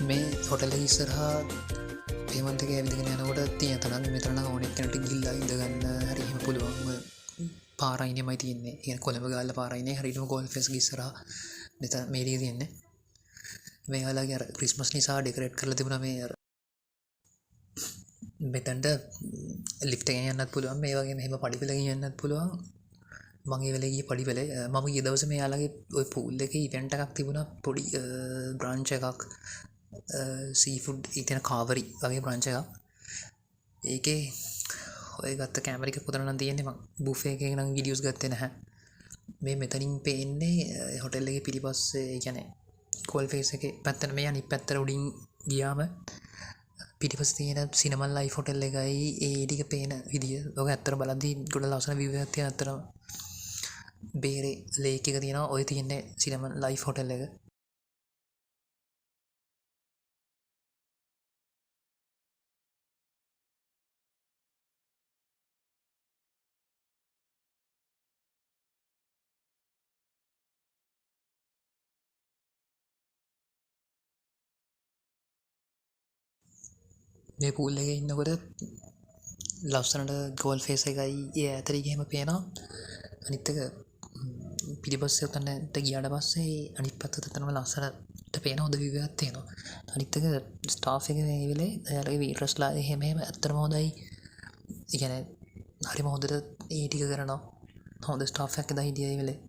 මේ හොටල ඉස්සරහා පේමන්තක ඇවිදිගෙන යනකොට තිය තරන් මෙතරන ඕනෙක් කැනට ගිල්ලා ඉඳගන්න හරිහෙම පුළුවන් පාරයිනමයි තියන්නේ ඒ කොළඹ ගාල පාරයිනේ හරිටම ගොල් ෆෙස් ගිස්සර මෙත මේරී තියන්නේ මේයාලාගේ ක්‍රිස්මස් නිසා ඩෙකරේට් කරල තිබුණ මේ මෙතැන්ට ලිප්ට යන්නත් පුළුවන් මේ වගේ මෙහෙම පඩිපල යන්නත් පුළුවන් මගේ වෙලගේ පඩිපලේ මම ගදවස මේ යාලගේ ඔය පූල් එක ඉවෙන්ට එකක් තිබුණ පොඩි බ්‍රංච එකක් සීෆුඩ් ඉතින කාවරි වගේ බ්‍රංච එකක් ඒකේ ඔය ගත්ත කෑමරික පුදරන තියෙන්නේ ම බුෆේ එක නම් ගිඩියස් ගත්තේ නැහැ මේ මෙතනින් පේන්නේ හොටෙල්ලගේ පිළිපස්සේ ගැන කොල් ෆේස එක පැත්තන මේ අනි පැත්තර උඩින් ගියාම පිටිපස් තියෙන සිනමල් ලයි ෆොටෙල් එකයි ඒටික පේන විදිිය ඔක ඇත්තර බලදී ගොඩ ලසන විවත්ය අතර බේරේ ලේකක තියෙන ඔය තියන්නේ සිනමල් ලයි ෆොටෙල් එක මේ පූල් එක ඉන්නකොට ලස්සනට ගෝල් ෆේස එකයි ඒ ඇතරීගහෙම පේනවා අනිත්තක පිටිපස්ස තන්නට ගියාට පස්සේ අනි පත්ත තනම ලස්සනට පේන හොඳ විවයක් තියෙනවා අනිත්තක ස්ටාෆ් එක වෙලේ ඇයාලගේ වීටරස්ලා එහෙම ඇත්තරම හොඳයි ඉගැන හරිම හොඳට ඒටික කරනවා හොඳ ස්ටාෆ් එක ද හිටියයි වෙලේ